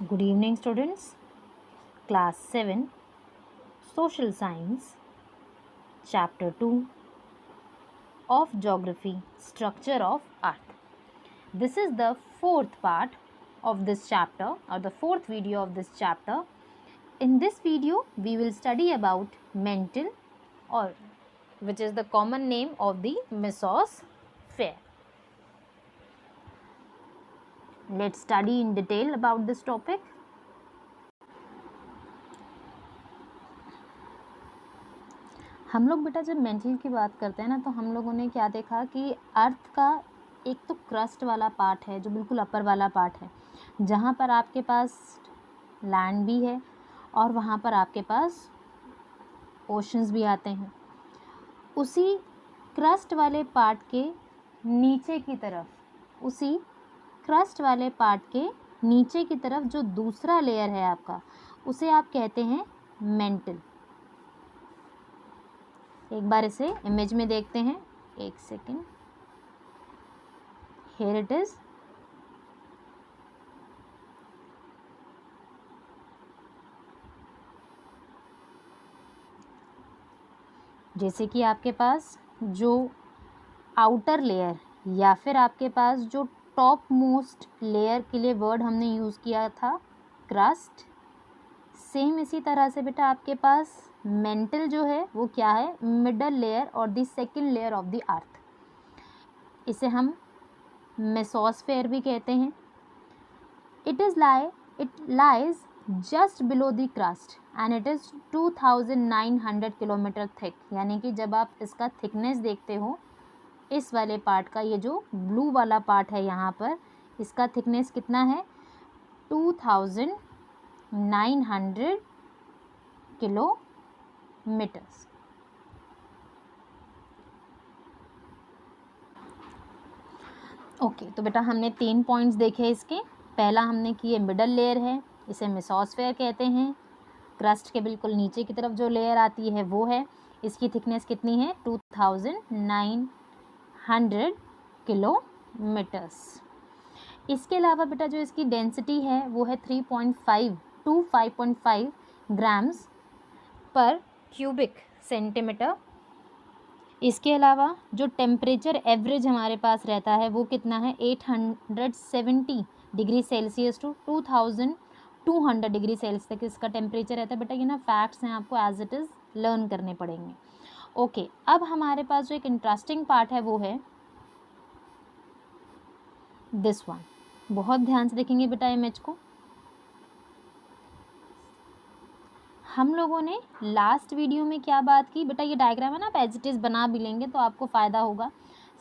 Good evening, students. Class 7, Social Science, Chapter 2 of Geography, Structure of Earth. This is the fourth part of this chapter, or the fourth video of this chapter. In this video, we will study about mantle, or which is the common name of the mesosphere. Let's study in detail about this topic. हम लोग बेटा जब mental की बात करते हैं ना, तो हम लोगों ने क्या देखा कि अर्थ का एक तो क्रस्ट वाला पार्ट है जो बिल्कुल अपर वाला पार्ट है, जहाँ पर आपके पास लैंड भी है और वहाँ पर आपके पास ओशंस भी आते हैं। उसी क्रस्ट वाले पार्ट के नीचे की तरफ, उसी क्रस्ट वाले पार्ट के नीचे की तरफ जो दूसरा लेयर है आपका, उसे आप कहते हैं मेंटल। एक बार इसे इमेज में देखते हैं, एक सेकेंड। Here it is. जैसे कि आपके पास जो आउटर लेयर या फिर आपके पास जो टॉप मोस्ट लेयर के लिए वर्ड हमने यूज़ किया था क्रस्ट, सेम इसी तरह से बेटा आपके पास मेंटल जो है वो क्या है, मिडल लेयर और the second layer of the earth. इसे हम मेसोस्फेयर भी कहते हैं। It lies just below the crust and it is 2900 kilometre thick. यानी कि जब आप इसका थिकनेस देखते हो, इस वाले पार्ट का, ये जो ब्लू वाला पार्ट है यहाँ पर, इसका थिकनेस कितना है, 2900 किलोमीटर्स। ओके, तो बेटा हमने 3 पॉइंट्स देखे इसके। पहला हमने कि ये मिडल लेयर है, इसे मेसोस्फेयर कहते हैं। क्रस्ट के बिल्कुल नीचे की तरफ जो लेयर आती है वो है, इसकी थिकनेस कितनी है, 2900 किलोमीटर्स। इसके अलावा बेटा जो इसकी डेंसिटी है वो है 3.5 to 5.5 ग्राम्स पर क्यूबिक सेंटीमीटर। इसके अलावा जो टेम्परेचर एवरेज हमारे पास रहता है वो कितना है, 870 degree Celsius to 2200 degree Celsius तक इसका टेम्परेचर रहता है। बेटा ये ना फैक्ट्स हैं, आपको एज इट इज़ लर्न करने पड़ेंगे। ओके, अब हमारे पास जो एक इंटरेस्टिंग पार्ट है वो है दिस वन। बहुत ध्यान से देखेंगे बेटा इमेज को। हम लोगों ने लास्ट वीडियो में क्या बात की बेटा, ये डायग्राम है ना, आप एज इट इज़ बना भी लेंगे तो आपको फ़ायदा होगा।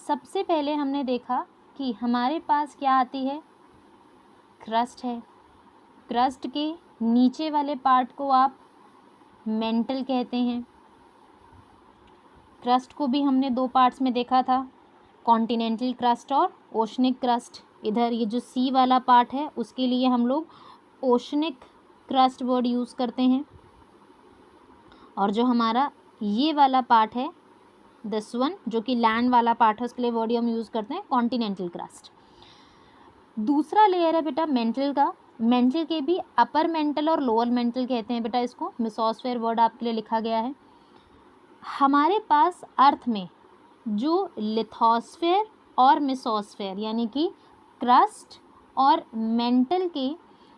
सबसे पहले हमने देखा कि हमारे पास क्या आती है, क्रस्ट है। क्रस्ट के नीचे वाले पार्ट को आप मेंटल कहते हैं। क्रस्ट को भी हमने 2 पार्ट्स में देखा था, कॉन्टिनेंटल क्रस्ट और ओशनिक क्रस्ट। इधर ये जो सी वाला पार्ट है उसके लिए हम लोग ओशनिक क्रस्ट वर्ड यूज़ करते हैं, और जो हमारा ये वाला पार्ट है दिस वन, जो कि लैंड वाला पार्ट है, उसके लिए वर्ड हम यूज़ करते हैं कॉन्टिनेंटल क्रस्ट। दूसरा लेयर है बेटा मेंटल का। मेंटल के भी अपर मेंटल और लोअर मेंटल कहते हैं बेटा इसको। मेसोस्फेयर वर्ड आपके लिए लिखा गया है। हमारे पास अर्थ में जो लिथोस्फेयर और मेसोस्फेयर यानी कि क्रस्ट और मेंटल के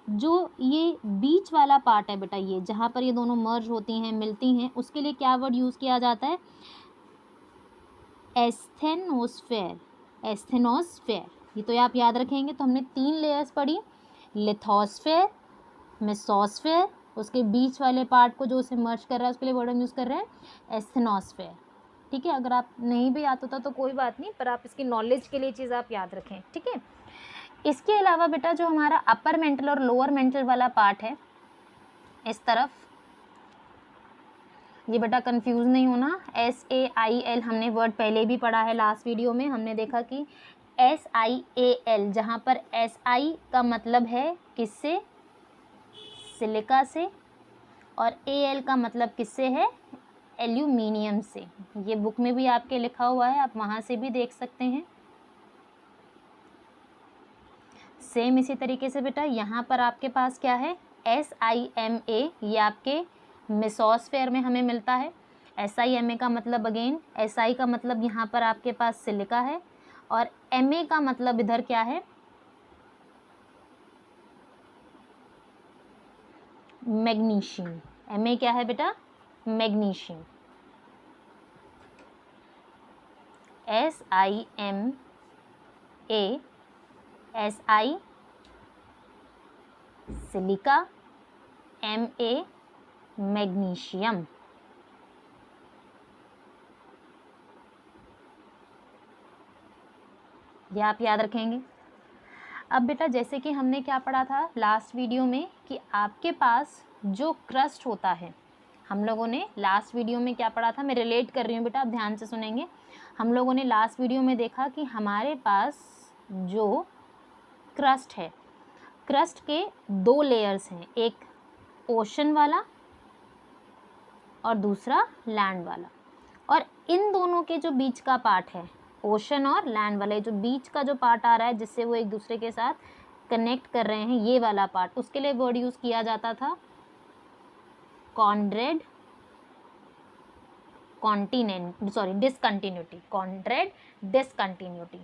जो ये बीच वाला पार्ट है बेटा, ये जहाँ पर ये दोनों मर्ज होती हैं, मिलती हैं, उसके लिए क्या वर्ड यूज़ किया जाता है, एस्थेनोस्फेयर। एस्थेनोस्फेयर, ये तो आप याद रखेंगे। तो हमने 3 लेयर्स पढ़ी, लिथोस्फेयर, मेसोस्फेयर, उसके बीच वाले पार्ट को जो उसे मर्ज कर रहा है उसके लिए वर्ड हम यूज़ कर रहे हैं एस्थेनोस्फेयर। ठीक है, अगर आप नहीं भी आता था तो कोई बात नहीं, पर आप इसकी नॉलेज के लिए चीज़ आप याद रखें। ठीक है, इसके अलावा बेटा जो हमारा अपर मेंटल और लोअर मेंटल वाला पार्ट है इस तरफ, ये बेटा कंफ्यूज नहीं होना, SAIL हमने वर्ड पहले भी पढ़ा है। लास्ट वीडियो में हमने देखा कि SIAL, जहाँ पर SI का मतलब है किससे, सिलिका से, और AL का मतलब किससे है, एल्यूमिनियम से। ये बुक में भी आपके लिखा हुआ है, आप वहाँ से भी देख सकते हैं। सेम इसी तरीके से बेटा यहाँ पर आपके पास क्या है, SiMa, ये आपके मेसोस्फेयर में हमें मिलता है। SiMa का मतलब अगेन, Si का मतलब यहाँ पर आपके पास सिलिका है, और Ma का मतलब इधर क्या है, मैग्नीशियम। Ma क्या है बेटा, magnesium. SiMa, Si silica, Ma magnesium. ये आप याद रखेंगे। अब बेटा जैसे कि हमने क्या पढ़ा था लास्ट वीडियो में कि आपके पास जो क्रस्ट होता है, हम लोगों ने लास्ट वीडियो में क्या पढ़ा था, मैं रिलेट कर रही हूँ बेटा, आप ध्यान से सुनेंगे। हम लोगों ने लास्ट वीडियो में देखा कि हमारे पास जो क्रस्ट है, क्रस्ट के 2 लेयर्स हैं, एक ओशन वाला और दूसरा लैंड वाला। और इन दोनों के जो बीच का पार्ट है, ओशन और लैंड वाले, जो बीच का जो पार्ट आ रहा है जिससे वो एक दूसरे के साथ कनेक्ट कर रहे हैं, ये वाला पार्ट, उसके लिए वर्ड यूज़ किया जाता था Conrad discontinuity. Conrad discontinuity.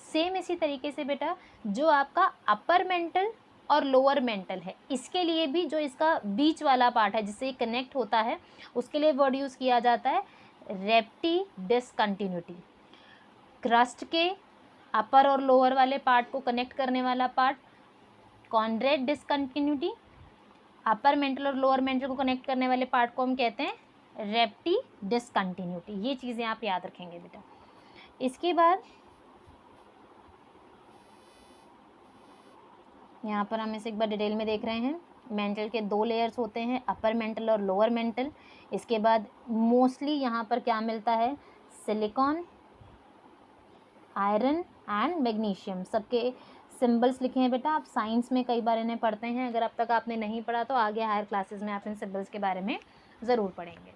Same इसी तरीके से बेटा जो आपका अपर मेंटल और लोअर मेंटल है, इसके लिए भी जो इसका बीच वाला पार्ट है जिससे कनेक्ट होता है, उसके लिए वर्ड यूज़ किया जाता है रेप्टी डिसकंटिन्यूटी। क्रस्ट के अपर और लोअर वाले पार्ट को कनेक्ट करने वाला part Conrad discontinuity, upper mantle और लोअर मेंटल को कनेक्ट करने वाले पार्ट को हम कहते हैं रेप्टी डिसकंटिन्यूटी। ये चीज़ें आप याद रखेंगे बेटा। इसके बाद यहाँ पर हम इसे एक बार डिटेल में देख रहे हैं। मेंटल के 2 लेयर्स होते हैं, अपर मेंटल और लोअर मेंटल। इसके बाद मोस्टली यहाँ पर क्या मिलता है, सिलिकॉन, आयरन एंड मैग्नीशियम। सबके सिंबल्स लिखे हैं बेटा, आप साइंस में कई बार इन्हें पढ़ते हैं। अगर अब तक आपने नहीं पढ़ा तो आगे हायर क्लासेस में आप इन सिंबल्स के बारे में ज़रूर पढ़ेंगे।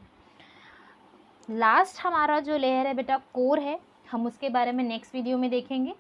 लास्ट हमारा जो लेयर है बेटा कोर है, हम उसके बारे में नेक्स्ट वीडियो में देखेंगे।